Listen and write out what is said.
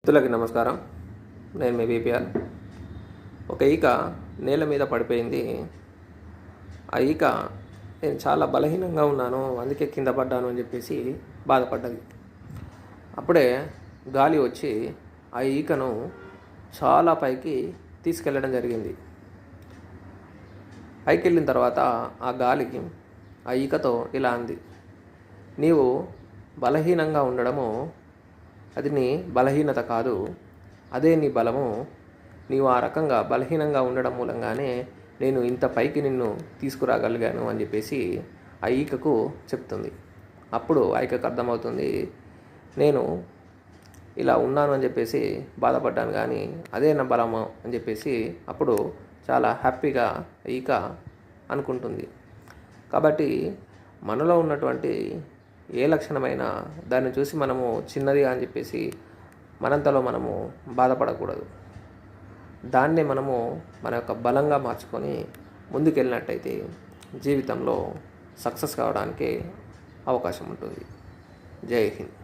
మిత్రులకి నమస్కారం. నేను మీ బీపీఆర్. ఒక ఈక నేల మీద పడిపోయింది. ఆ ఈక నేను చాలా బలహీనంగా ఉన్నాను, అందుకే కింద పడ్డాను అని చెప్పేసి బాధపడ్డది. అప్పుడే గాలి వచ్చి ఆ ఈకను చాలా పైకి తీసుకెళ్ళడం జరిగింది. పైకి వెళ్ళిన తర్వాత ఆ గాలికి ఆ ఈకతో ఇలా అంది, నీవు బలహీనంగా ఉండడము అది నీ బలహీనత కాదు, అదే నీ బలము. నీవు ఆ రకంగా బలహీనంగా ఉండడం మూలంగానే నేను ఇంత పైకి నిన్ను తీసుకురాగలిగాను అని చెప్పేసి ఆ ఈకకు చెప్తుంది. అప్పుడు ఆ ఈకకు అర్థమవుతుంది, నేను ఇలా ఉన్నాను అని చెప్పేసి బాధపడ్డాను, కానీ అదే నా బలము అని చెప్పేసి అప్పుడు చాలా హ్యాపీగా ఈక అనుకుంటుంది. కాబట్టి మనలో ఉన్నటువంటి ఏ లక్షణమైనా దాన్ని చూసి మనము చిన్నది అని చెప్పేసి మనంతలో మనము బాధపడకూడదు. దాన్నే మనము మన యొక్క బలంగా మార్చుకొని ముందుకెళ్ళినట్టయితే జీవితంలో సక్సెస్ కావడానికి అవకాశం ఉంటుంది. జై హింద్.